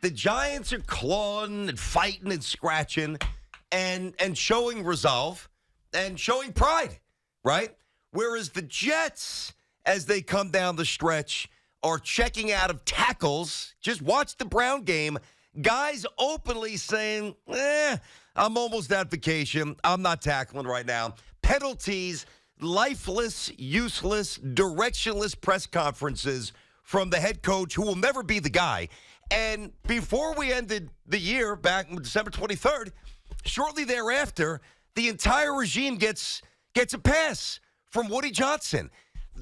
the Giants are clawing and fighting and scratching and showing resolve and showing pride, right? Whereas the Jets, as they come down the stretch, are checking out of tackles. Just watch the Brown game. Guys openly saying, I'm almost at vacation. I'm not tackling right now. Penalties, lifeless, useless, directionless press conferences from the head coach who will never be the guy. And before we ended the year, back on December 23rd, shortly thereafter, the entire regime gets a pass from Woody Johnson.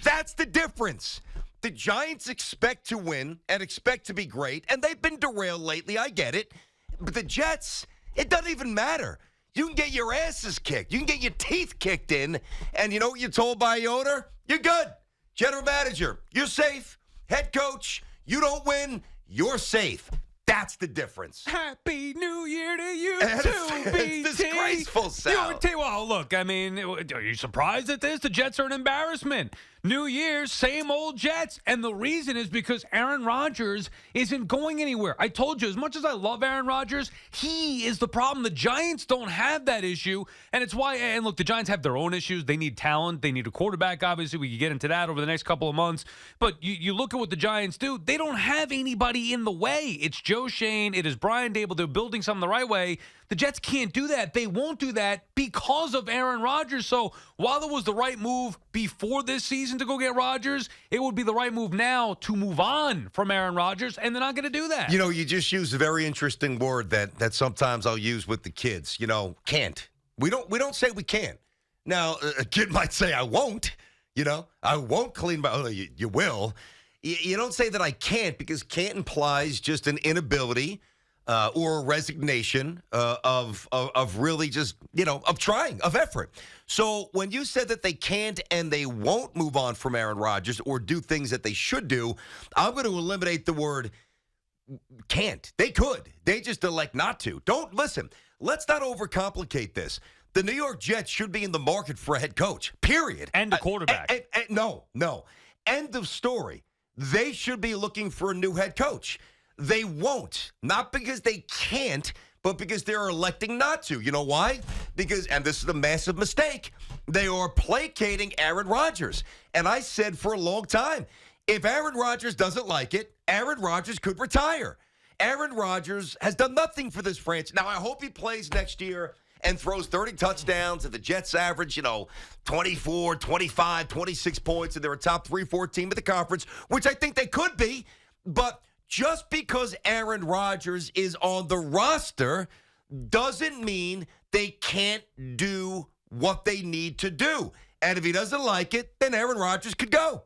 That's the difference. The Giants expect to win and expect to be great, and they've been derailed lately. I get it. But the Jets, it doesn't even matter. You can get your asses kicked. You can get your teeth kicked in, and you know what you're told by your owner? You're good. General manager, you're safe. Head coach, you don't win, you're safe. That's the difference. Happy New Year to you, It's BT. disgraceful, Sal. Well, look, I mean, are you surprised at this? The Jets are an embarrassment. New Year's, same old Jets. And the reason is because Aaron Rodgers isn't going anywhere. I told you, as much as I love Aaron Rodgers, he is the problem. The Giants don't have that issue. And it's why, and look, the Giants have their own issues. They need talent. They need a quarterback, obviously. We could get into that over the next couple of months. But you look at what the Giants do. They don't have anybody in the way. It's Joe Shane. It is Brian Dable. They're building something the right way. The Jets can't do that. They won't do that because of Aaron Rodgers. So while it was the right move before this season to go get Rodgers, it would be the right move now to move on from Aaron Rodgers, and they're not going to do that. You know, you just used a very interesting word that sometimes I'll use with the kids. You know, can't. We don't say we can't. Now, a kid might say, I won't. You know, I won't clean my. Oh, you will. You don't say that I can't, because can't implies just an inability or a resignation of really just, of trying, of effort. So when you said that they can't and they won't move on from Aaron Rodgers or do things that they should do, I'm going to eliminate the word can't. They could. They just elect not to. Listen, let's not overcomplicate this. The New York Jets should be in the market for a head coach, period. And a quarterback. No. End of story. They should be looking for a new head coach. They won't. Not because they can't, but because they're electing not to. You know why? Because, and this is a massive mistake, they are placating Aaron Rodgers. And I said for a long time, if Aaron Rodgers doesn't like it, Aaron Rodgers could retire. Aaron Rodgers has done nothing for this franchise. Now, I hope he plays next year and throws 30 touchdowns, and the Jets average, 24, 25, 26 points, and they're a top 3-4 team in the conference, which I think they could be. But just because Aaron Rodgers is on the roster doesn't mean they can't do what they need to do. And if he doesn't like it, then Aaron Rodgers could go.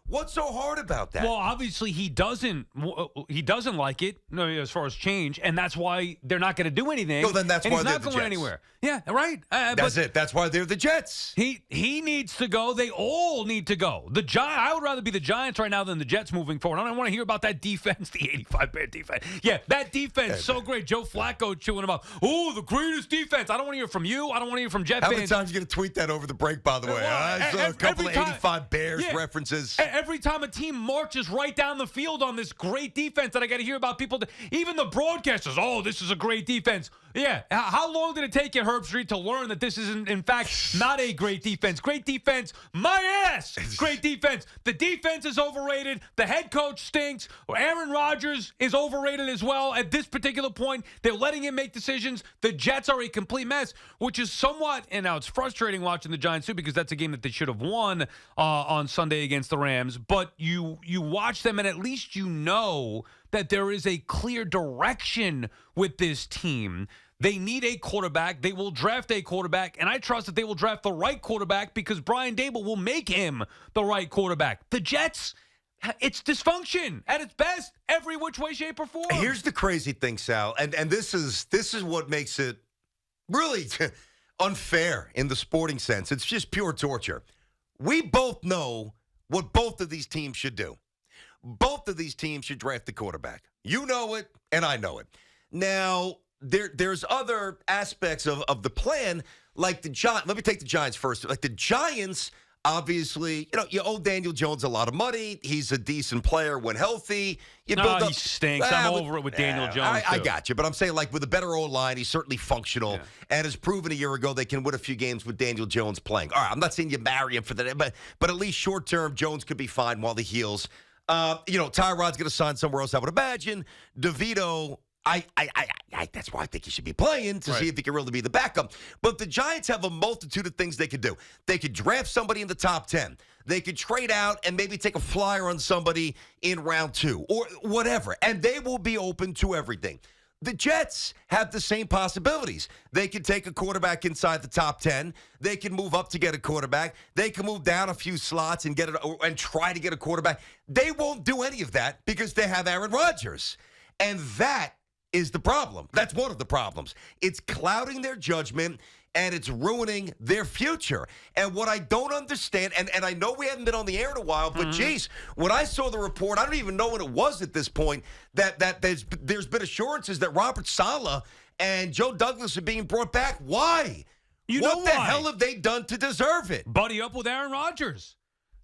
What's so hard about that? Well, obviously he doesn't like it, as far as change, and that's why they're not going to do anything. No, then that's why he's they're not the going Jets. Anywhere. Yeah, right. That's it. That's why they're the Jets. He needs to go. They all need to go. I would rather be the Giants right now than the Jets moving forward. I don't want to hear about that defense, the 85-bad defense. Yeah, that defense, so great. Joe Flacco chewing him up. Oh, the greatest defense. I don't want to hear from you. I don't want to hear from Jet How fans. many times are you going to tweet that over the break, by the way? I saw a couple of 85 Bears references. Every time a team marches right down the field on this great defense that I got to hear about people, even the broadcasters, oh, this is a great defense. Yeah. How long did it take you, Herb Street, to learn that this is, in fact, not a great defense? Great defense, my ass! Great defense. The defense is overrated. The head coach stinks. Aaron Rodgers is overrated as well. At this particular point, they're letting him make decisions. The Jets are a complete mess, which is somewhat, and now it's frustrating watching the Giants too, because that's a game that they should have won on Sunday against the Rams. But you watch them, and at least you know that there is a clear direction with this team. They need a quarterback. They will draft a quarterback, and I trust that they will draft the right quarterback because Brian Dable will make him the right quarterback. The Jets, it's dysfunction at its best, every which way, shape, or form. Here's the crazy thing, Sal, and this is what makes it really unfair in the sporting sense. It's just pure torture. We both know what both of these teams should do. Both of these teams should draft the quarterback. You know it, and I know it. Now, there's other aspects of the plan, like the Giants. Let me take the Giants first. Like the Giants, Obviously, you owe Daniel Jones a lot of money. He's a decent player when healthy. You No, build up, he stinks. I'm over it with Daniel Jones, I too. got you, but I'm saying, like, with a better O-line, he's certainly functional and has proven a year ago they can win a few games with Daniel Jones playing. All right, I'm not saying you marry him for that, but at least short-term, Jones could be fine while he heals. Tyrod's going to sign somewhere else, I would imagine. DeVito, that's why I think he should be playing to see if he can really be the backup. But the Giants have a multitude of things they could do. They could draft somebody in the top 10. They could trade out and maybe take a flyer on somebody in round 2 or whatever. And they will be open to everything. The Jets have the same possibilities. They can take a quarterback inside the top 10. They can move up to get a quarterback. They can move down a few slots and try to get a quarterback. They won't do any of that because they have Aaron Rodgers. And that is the problem. That's one of the problems. It's clouding their judgment, and it's ruining their future. And what I don't understand, and I know we haven't been on the air in a while, but geez, when I saw the report, I don't even know what it was at this point, that there's been assurances that Robert Saleh and Joe Douglas are being brought back. Why? What the hell have they done to deserve it? Buddy up with Aaron Rodgers.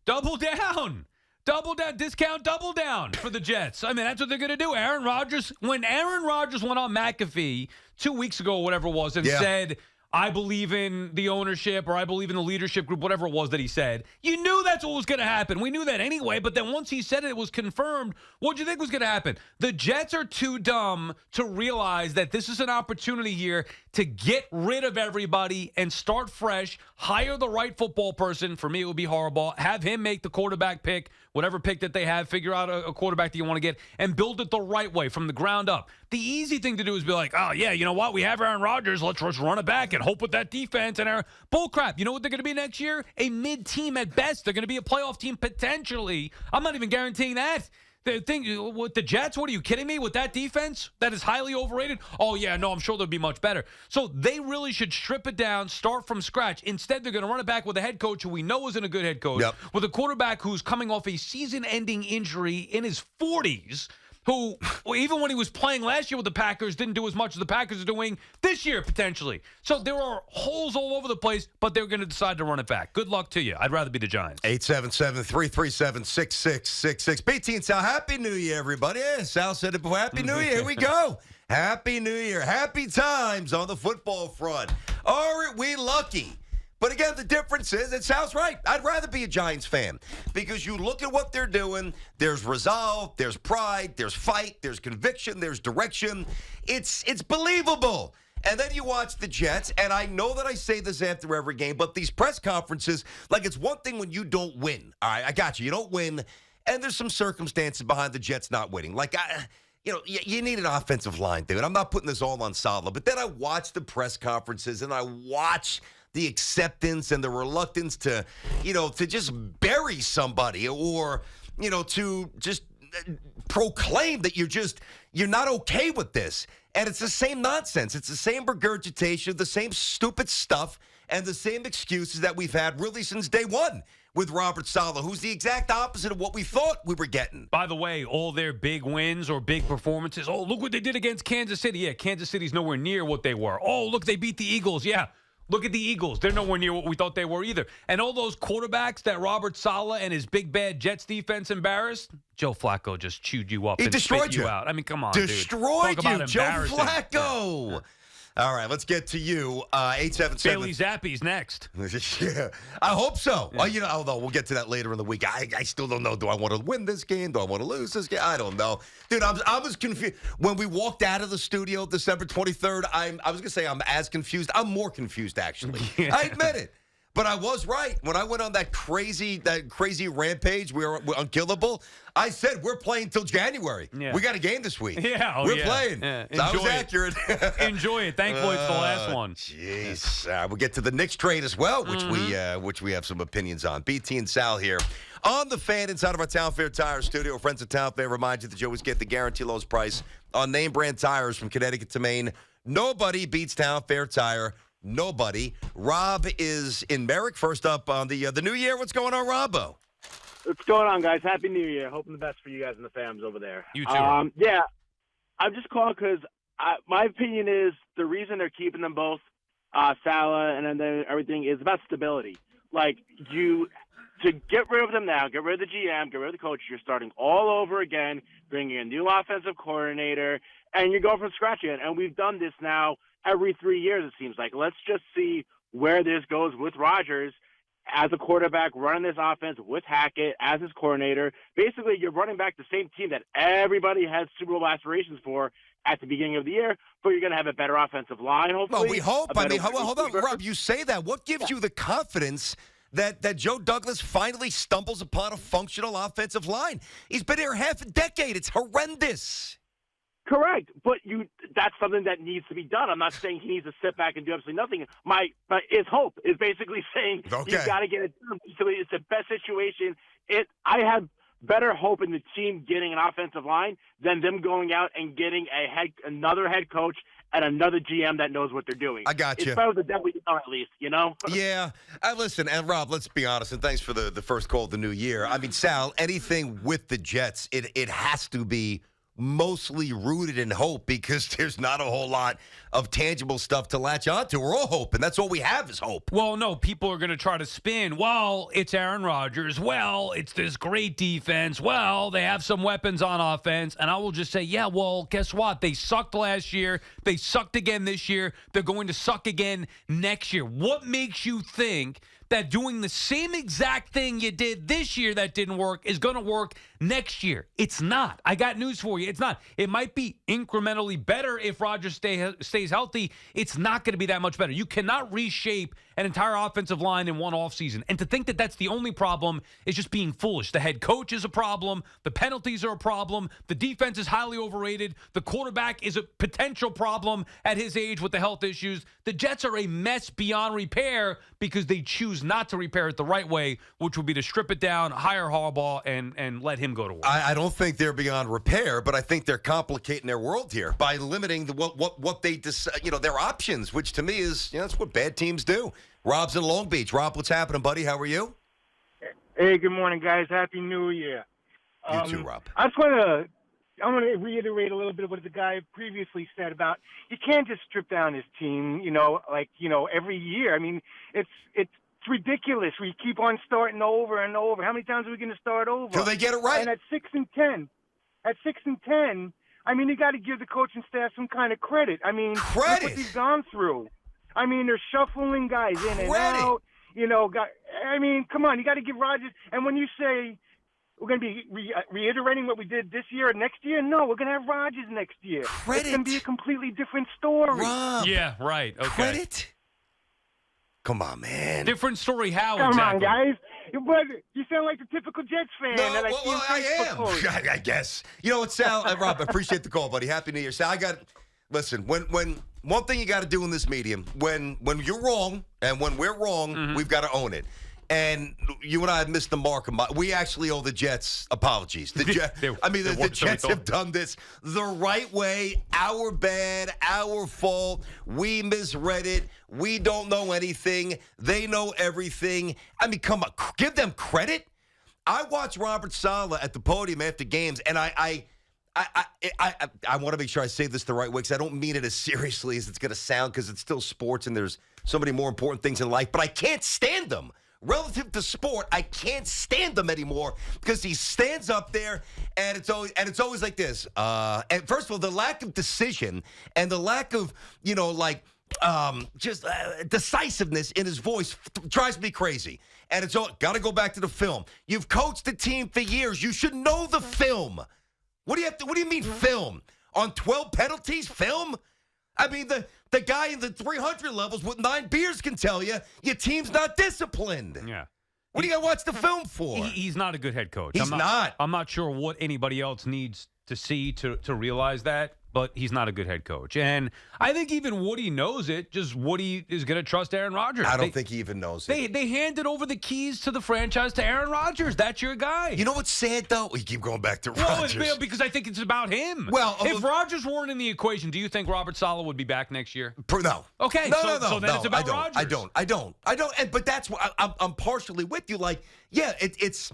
Double down. Double down, discount, double down for the Jets. I mean, that's what they're going to do. When Aaron Rodgers went on McAfee 2 weeks ago or whatever it was and said, I believe in the ownership or I believe in the leadership group, whatever it was that he said, you knew that's what was going to happen. We knew that anyway, but then once he said it was confirmed, what do you think was going to happen? The Jets are too dumb to realize that this is an opportunity here to get rid of everybody and start fresh, hire the right football person. For me, it would be Harbaugh. Have him make the quarterback pick, whatever pick that they have, figure out a quarterback that you want to get, and build it the right way from the ground up. The easy thing to do is be like, oh, yeah, you know what? We have Aaron Rodgers. Let's run it back and hope with that defense. And Aaron, bullcrap. You know what they're going to be next year? A mid-team at best. They're going to be a playoff team potentially. I'm not even guaranteeing that. The thing with the Jets, what are you kidding me? With that defense that is highly overrated? Oh, yeah, no, I'm sure they'll be much better. So they really should strip it down, start from scratch. Instead, they're going to run it back with a head coach who we know isn't a good head coach, with a quarterback who's coming off a season-ending injury in his 40s, who, even when he was playing last year with the Packers, didn't do as much as the Packers are doing this year, potentially. So there are holes all over the place, but they're going to decide to run it back. Good luck to you. I'd rather be the Giants. 877-337-6666. BT and Sal, Happy New Year, everybody. Yeah, Sal said it before. Happy New Year. Here we go. Happy New Year. Happy times on the football front. Aren't we lucky? But again, the difference is, it sounds right. I'd rather be a Giants fan because you look at what they're doing. There's resolve, there's pride, there's fight, there's conviction, there's direction. It's believable. And then you watch the Jets, and I know that I say this after every game, but these press conferences, like, it's one thing when you don't win. All right, I got you. You don't win, and there's some circumstances behind the Jets not winning. Like, you need an offensive line, dude. I'm not putting this all on Saleh, but then I watch the press conferences, and I watch the acceptance and the reluctance to just bury somebody or, to just proclaim that you're not okay with this. And it's the same nonsense. It's the same regurgitation, the same stupid stuff, and the same excuses that we've had really since day one with Robert Saleh, who's the exact opposite of what we thought we were getting. By the way, all their big wins or big performances, oh, look what they did against Kansas City. Yeah, Kansas City's nowhere near what they were. Oh, look, they beat the Eagles. Yeah. Look at the Eagles. They're nowhere near what we thought they were either. And all those quarterbacks that Robert Saleh and his big bad Jets defense embarrassed, Joe Flacco just chewed you up and destroyed spit you out. I mean, come on, destroyed dude. you, Joe Flacco. Yeah. All right, let's get to you. 877. Bailey Zappi's next. Yeah, I hope so. Yeah. Although we'll get to that later in the week. I still don't know. Do I want to win this game? Do I want to lose this game? I don't know. Dude, I was confused. When we walked out of the studio December 23rd, I was going to say I'm as confused. I'm more confused, actually. Yeah. I admit it. But I was right. When I went on that crazy rampage, we were unkillable, I said, we're playing till January. Yeah. We got a game this week. Yeah, we're playing. Yeah. So I was accurate. Enjoy it. Thankfully, it's the last one. Jeez. We'll get to the Knicks trade as well, which we have some opinions on. BT and Sal here on the Fan inside of our Town Fair Tire studio. Friends of Town Fair remind you that you always get the guarantee lowest price on name brand tires from Connecticut to Maine. Nobody beats Town Fair Tire. Nobody. Rob is in Merrick. First up on the new year. What's going on, Robbo? What's going on, guys? Happy New Year. Hoping the best for you guys and the fams over there. You too. Yeah, I'm just calling because my opinion is the reason they're keeping them both, Salah and then everything, is about stability. Like, you to get rid of them now, get rid of the GM, get rid of the coach. You're starting all over again, bringing a new offensive coordinator, and you're going from scratch again. And we've done this now every 3 years, it seems like. Let's just see where this goes with Rodgers as a quarterback, running this offense with Hackett as his coordinator. Basically, you're running back the same team that everybody had Super Bowl aspirations for at the beginning of the year, but you're going to have a better offensive line, hopefully. Well, we hope. I mean, hold on, receiver. Rob. You say that. What gives you the confidence that Joe Douglas finally stumbles upon a functional offensive line? He's been here half a decade. It's horrendous. Correct, but that's something that needs to be done. I'm not saying he needs to sit back and do absolutely nothing. His hope is basically saying you've got to get it done. So it's the best situation. I have better hope in the team getting an offensive line than them going out and getting another head coach and another GM that knows what they're doing. I got you. It's better the devil you know, at least, you know? Yeah. Listen, and Rob, let's be honest, and thanks for the first call of the new year. I mean, Sal, anything with the Jets, it has to be mostly rooted in hope because there's not a whole lot of tangible stuff to latch onto. We're all hoping. That's all we have is hope. Well, no, people are going to try to spin. Well, it's Aaron Rodgers. Well, it's this great defense. Well, they have some weapons on offense. And I will just say, yeah, well, guess what? They sucked last year. They sucked again this year. They're going to suck again next year. What makes you think that doing the same exact thing you did this year that didn't work is going to work next year? It's not. I got news for you. It's not. It might be incrementally better if Rodgers stays healthy. It's not going to be that much better. You cannot reshape an entire offensive line in one offseason. And to think that that's the only problem is just being foolish. The head coach is a problem. The penalties are a problem. The defense is highly overrated. The quarterback is a potential problem at his age with the health issues. The Jets are a mess beyond repair because they choose not to repair it the right way, which would be to strip it down, hire Harbaugh, and let him go to work. I don't think they're beyond repair, but I think they're complicating their world here by limiting what they decide, their options, which to me is that's what bad teams do. Rob's in Long Beach. Rob, what's happening, buddy? How are you? Hey, good morning, guys. Happy New Year. You too, Rob. I want to reiterate a little bit of what the guy previously said about you can't just strip down his team, every year. I mean, it's ridiculous. We keep on starting over and over. How many times are we going to start over? Till they get it right. And at 6-10, I mean, you got to give the coaching staff some kind of credit. I mean, look what they've gone through. I mean, they're shuffling guys in and out. Come on, you got to give Rodgers. And when you say we're going to be reiterating what we did this year or next year, no, we're going to have Rodgers next year. Credit. It's going to be a completely different story. Rob. Yeah, right. Okay. Credit. Come on, man. Different story. How Come exactly? on, guys. But you sound like the typical Jets fan. No, that I am. I guess. You know what, Sal? Rob, I appreciate the call, buddy. Happy New Year. Sal, listen, when one thing you got to do in this medium, when you're wrong and when we're wrong, we've got to own it. And you and I have missed the mark. We actually owe the Jets apologies. The Jets have done this the right way. Our bad, our fault. We misread it. We don't know anything. They know everything. I mean, come on. Give them credit. I watch Robert Saleh at the podium after games, and I want to make sure I say this the right way because I don't mean it as seriously as it's going to sound because it's still sports and there's so many more important things in life, but I can't stand them. Relative to sport, I can't stand them anymore because he stands up there and it's always like this. And first of all, the lack of decision and the lack of, decisiveness in his voice drives me crazy. And it's all got to go back to the film. You've coached the team for years. You should know the film. What do you mean film? On 12 penalties, film? I mean, the guy in the 300 levels with 9 beers can tell you your team's not disciplined. Yeah. What do you got to watch the film for? He's not a good head coach. He's not. I'm not sure what anybody else needs to see to realize that, but he's not a good head coach. And I think even Woody knows it, just Woody is going to trust Aaron Rodgers. I don't think he even knows it. They handed over the keys to the franchise to Aaron Rodgers. That's your guy. You know what's sad, though? We keep going back to Rodgers. Well, because I think it's about him. Well, if Rodgers weren't in the equation, do you think Robert Saleh would be back next year? No. Okay. No. So then it's about Rodgers. I don't. But that's what I'm partially with you. Like, yeah, it's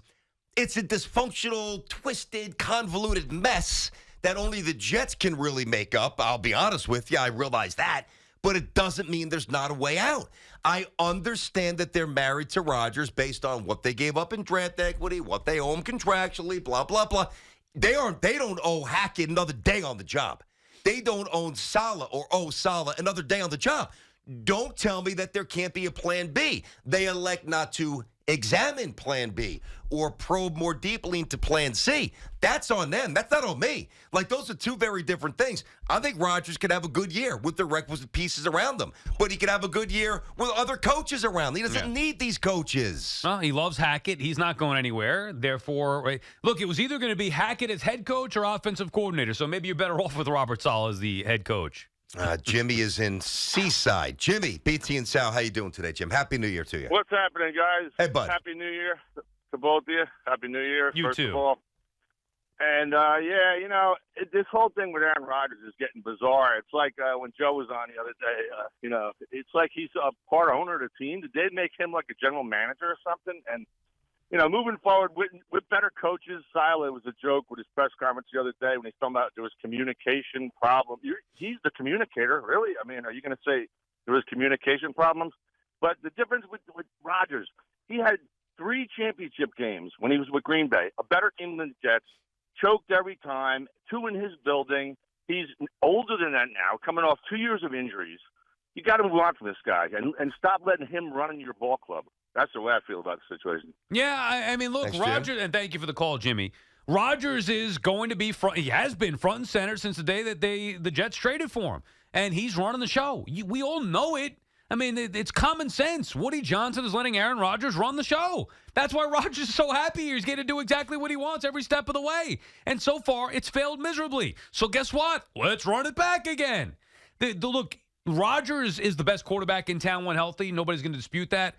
a dysfunctional, twisted, convoluted mess that only the Jets can really make up. I'll be honest with you. I realize that. but it doesn't mean there's not a way out. I understand that they're married to Rodgers based on what they gave up in draft equity, what they owe him contractually, blah, blah, blah. They don't owe Hackett another day on the job. They don't owe Saleh another day on the job. Don't tell me that there can't be a plan B. They elect not to examine plan B or probe more deeply into plan C. That's on them. That's not on me. Like, those are two very different things. I think Rodgers could have a good year with the requisite pieces around him, but he could have a good year with other coaches around. He doesn't need these coaches. Well, he loves Hackett. He's not going anywhere. Therefore, look, it was either going to be Hackett as head coach or offensive coordinator, so maybe you're better off with Robert Saleh as the head coach. Jimmy is in Seaside. Jimmy, BT and Sal, how you doing today, Jim? Happy New Year to you. What's happening, guys? Hey, bud. Happy New Year to both of you. Happy New Year, You first too. of all. And, this whole thing with Aaron Rodgers is getting bizarre. It's like when Joe was on the other day, it's like he's a part owner of the team. Did they make him like a general manager or something? And, moving forward with better coaches, Saleh was a joke with his press conference the other day when he found out there was communication problem. He's the communicator, really? I mean, are you going to say there was communication problems? But the difference with Rodgers, he had 3 championship games when he was with Green Bay, a better team than the Jets, choked every time, 2 in his building. He's older than that now, coming off 2 years of injuries. You got to move on from this guy and stop letting him run in your ball club. That's the way I feel about the situation. Yeah, I mean, look, Thanks, Rodgers, and thank you for the call, Jimmy. Rodgers is going to be he has been front and center since the day that the Jets traded for him, and he's running the show. We all know it. I mean, it's common sense. Woody Johnson is letting Aaron Rodgers run the show. That's why Rodgers is so happy. He's going to do exactly what he wants every step of the way. And so far, it's failed miserably. So guess what? Let's run it back again. Look, Rodgers is the best quarterback in town when healthy. Nobody's going to dispute that.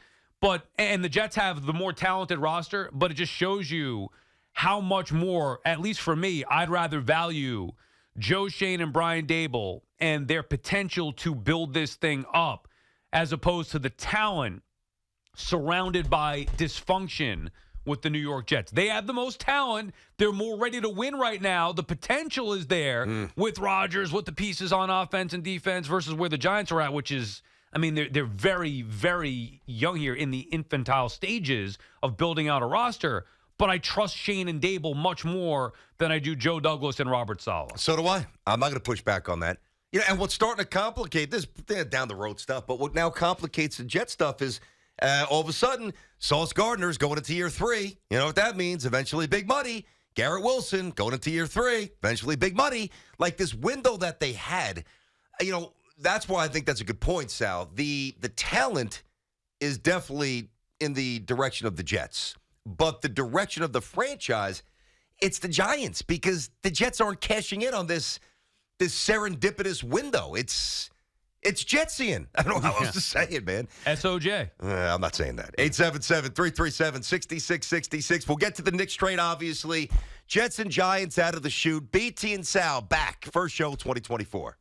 And the Jets have the more talented roster, but it just shows you how much more, at least for me, I'd rather value Joe Shane and Brian Dable and their potential to build this thing up as opposed to the talent surrounded by dysfunction with the New York Jets. They have the most talent. They're more ready to win right now. The potential is there with Rodgers, with the pieces on offense and defense versus where the Giants are at, which is, I mean, they're very, very young here in the infantile stages of building out a roster. But I trust Shane and Dable much more than I do Joe Douglas and Robert Saleh. So do I. I'm not going to push back on that. And what's starting to complicate this down the road stuff, but what now complicates the Jet stuff is all of a sudden Sauce Gardner's going into year 3. You know what that means? Eventually big money. Garrett Wilson going into year 3. Eventually big money. Like this window that they had, that's why I think that's a good point, Sal. The talent is definitely in the direction of the Jets. But the direction of the franchise, it's the Giants because the Jets aren't cashing in on this serendipitous window. It's Jetsian. I don't know how else to say it, man. SOJ. I'm not saying that. 877-337-6666. We'll get to the Knicks trade, obviously. Jets and Giants out of the chute. BT and Sal back. First show 2024.